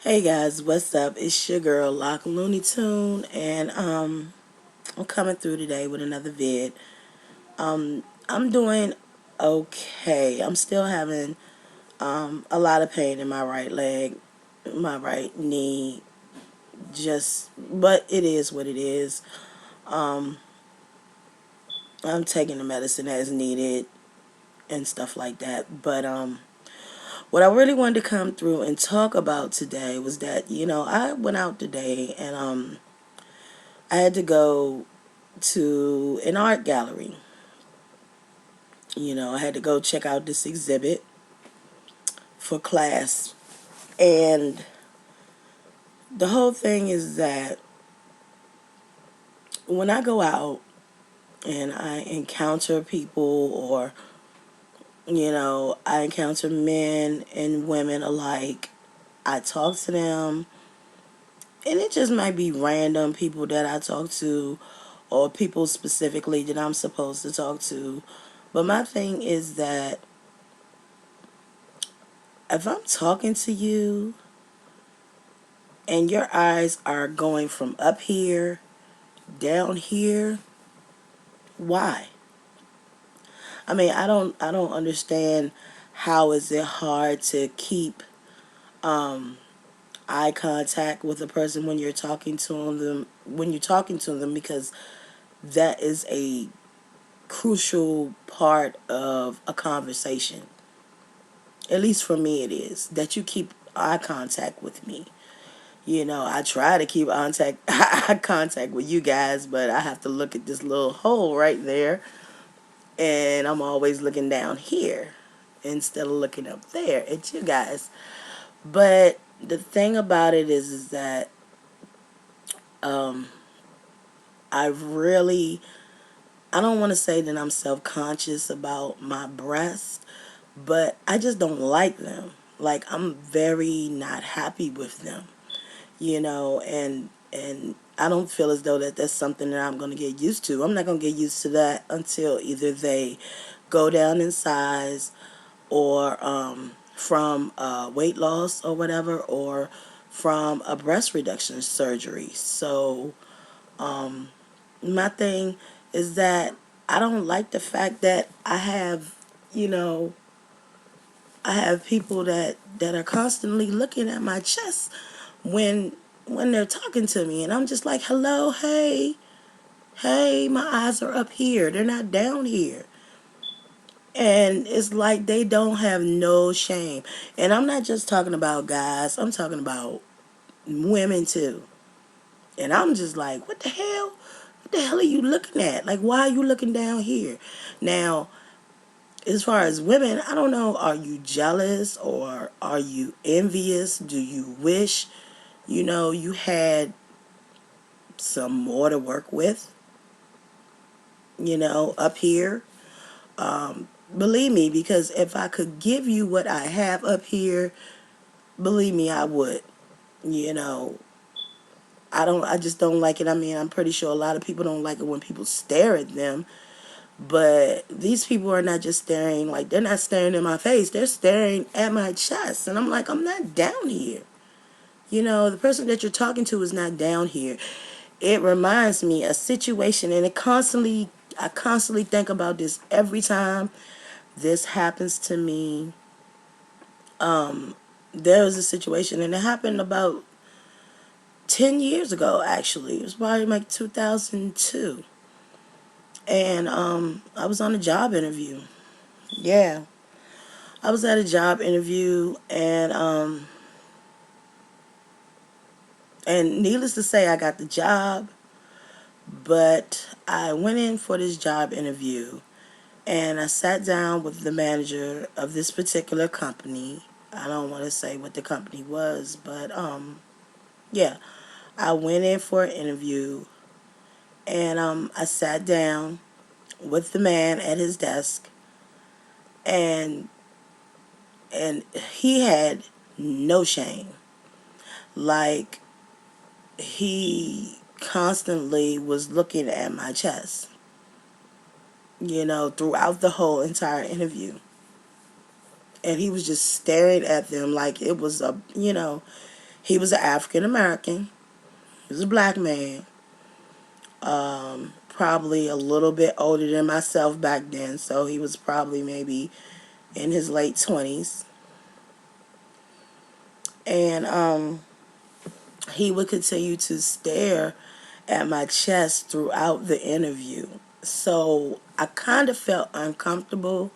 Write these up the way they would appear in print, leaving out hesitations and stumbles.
Hey guys, what's up? It's your girl lockedlooneytune, and I'm coming through today with another vid. I'm doing okay. I'm still having a lot of pain in my right leg, my right knee, but it is what it is. Um, I'm taking the medicine as needed and stuff like that. But what I really wanted to come through and talk about today was that I went out today and I had to go to an art gallery. I had to go check out this exhibit for class. And the whole thing is that when I go out and I encounter people, or, I encounter men and women alike, I talk to them. And it just might be random people that I talk to, or people specifically that I'm supposed to talk to. But my thing is that if I'm talking to you and your eyes are going from up here down here, why? I mean, I don't understand how is it hard to keep eye contact with a person when you're talking to them, because that is a crucial part of a conversation. At least for me it is, that you keep eye contact with me. I try to keep eye contact with you guys, but I have to look at this little hole right there, and I'm always looking down here instead of looking up there at you guys. But the thing about it is that um, I really, I don't want to say that I'm self-conscious about my breasts, but I just don't like them. Like, I'm very not happy with them. And I don't feel as though that's something that I'm going to get used to. I'm not going to get used to that until either they go down in size, or from weight loss or whatever, or from a breast reduction surgery. So my thing is that I don't like the fact that you know, I have people that are constantly looking at my chest when they're talking to me, and I'm just like, hello, hey, my eyes are up here, they're not down here. And it's like they don't have no shame. And I'm not just talking about guys, I'm talking about women too. And I'm just like, what the hell? What the hell are you looking at? Like, why are you looking down here? Now, as far as women, I don't know, are you jealous or are you envious? Do you wish, you had some more to work with, up here? Believe me, because if I could give you what I have up here, believe me, I would. You know, I just don't like it. I mean, I'm pretty sure a lot of people don't like it when people stare at them, but these people are not just staring, like, they're not staring in my face, they're staring at my chest. And I'm like, I'm not down here. The person that you're talking to is not down here. It reminds me a situation, and I constantly think about this every time this happens to me. There was a situation, and it happened about 10 years ago, actually. It was probably like 2002. And I was on a job interview. Yeah. I was at a job interview, and needless to say, I got the job. But I went in for this job interview, and I sat down with the manager of this particular company. I don't want to say what the company was, but yeah. I went in for an interview, and I sat down with the man at his desk, and he had no shame. Like, he constantly was looking at my chest, throughout the whole entire interview. And he was just staring at them like it was a, He was an African American. He was a black man. Probably a little bit older than myself back then, so he was probably maybe in his late 20s. And he would continue to stare at my chest throughout the interview. So I kind of felt uncomfortable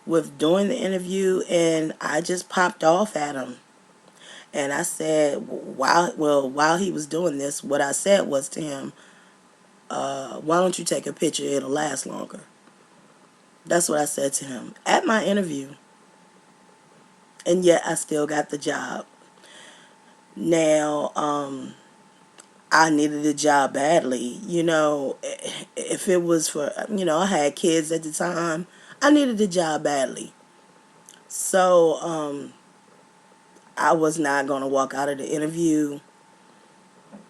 with doing the interview, and I just popped off at him. And I said, while he was doing this, what I said was to him, why don't you take a picture? It'll last longer. That's what I said to him at my interview. And yet I still got the job. Now, I needed a job badly. If it was for, I had kids at the time, I needed a job badly. So, I was not going to walk out of the interview,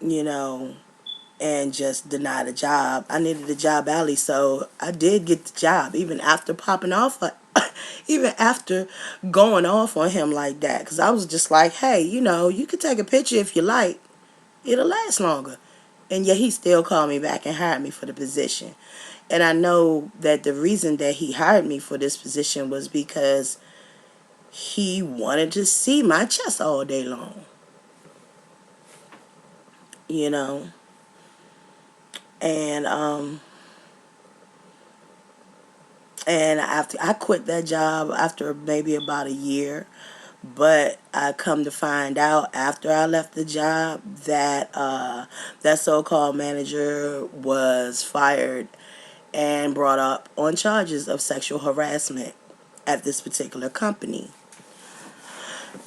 you know, and just deny the job. I needed a job badly, so I did get the job, even after popping off, even after going off on him like that. Because I was just like, hey, you could take a picture if you like. It'll last longer. And yet he still called me back and hired me for the position. And I know that the reason that he hired me for this position was because he wanted to see my chest all day long. You know. And after I quit that job after maybe about a year, but I come to find out after I left the job that that so-called manager was fired and brought up on charges of sexual harassment at this particular company.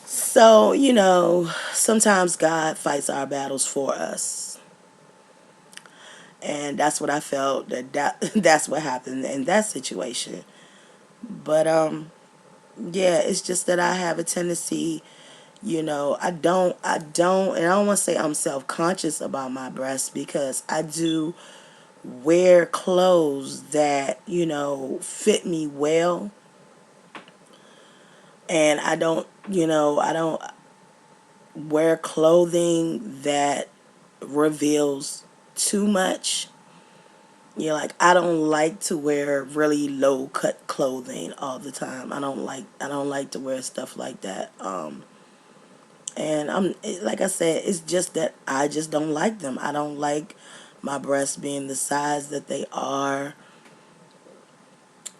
So, sometimes God fights our battles for us. And that's what I felt that's what happened in that situation. But yeah, it's just that I have a tendency, and I don't want to say I'm self-conscious about my breasts, because I do wear clothes that, fit me well. And I don't wear clothing that reveals too much. Like, I don't like to wear really low cut clothing all the time. I don't like to wear stuff like that. And like I said, it's just that I just don't like them. I don't like my breasts being the size that they are,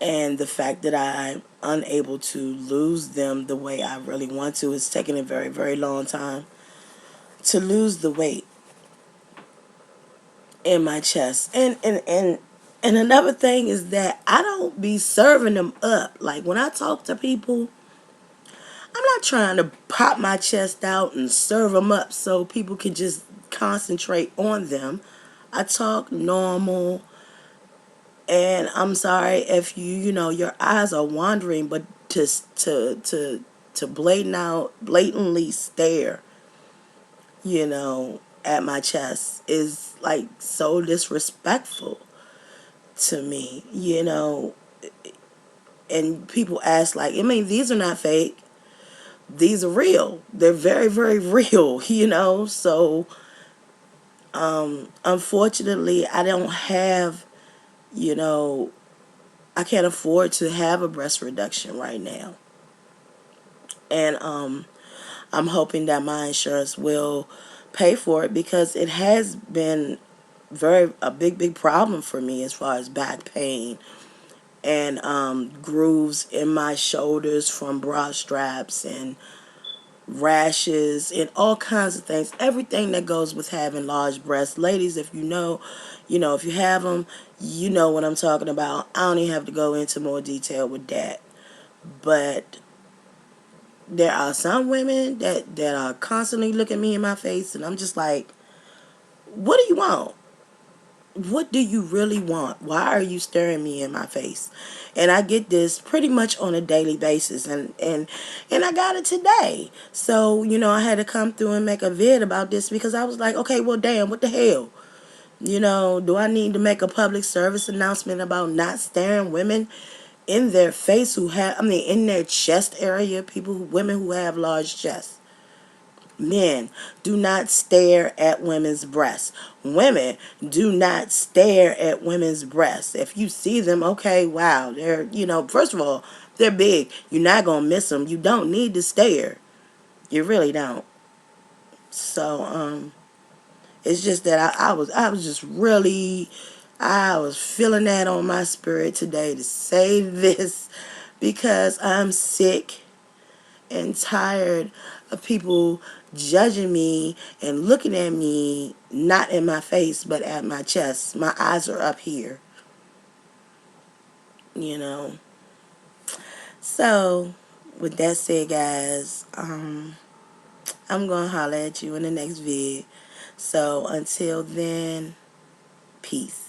and the fact that I'm unable to lose them the way I really want to. It's taken a very, very long time to lose the weight in my chest. And another thing is that I don't be serving them up. Like, when I talk to people, I'm not trying to pop my chest out and serve them up so people can just concentrate on them. I talk normal, and I'm sorry if your eyes are wandering, but to blatantly stare, at my chest is like so disrespectful to me, and people ask, like, these are not fake, these are real, they're very, very real, so unfortunately I don't have, I can't afford to have a breast reduction right now. And I'm hoping that my insurance will pay for it, because it has been a big problem for me as far as back pain and grooves in my shoulders from bra straps and rashes and all kinds of things. Everything that goes with having large breasts. Ladies, if if you have them, you know what I'm talking about. I don't even have to go into more detail with that. But there are some women that are constantly looking me in my face, and I'm just like, what do you want? What do you really want? Why are you staring me in my face? And I get this pretty much on a daily basis, and I got it today. So, I had to come through and make a vid about this, because I was like, okay, well, damn, what the hell? Do I need to make a public service announcement about not staring women in their face in their chest area, women who have large chests? Men, do not stare at women's breasts. Women, do not stare at women's breasts. If you see them, okay, wow, they're, first of all, they're big. You're not going to miss them. You don't need to stare. You really don't. So, it's just that I was just really, I was feeling that on my spirit today to say this because I'm sick and tired of people judging me and looking at me, not in my face, but at my chest. My eyes are up here, you know. So, with that said, guys, I'm going to holler at you in the next vid. So, until then, peace.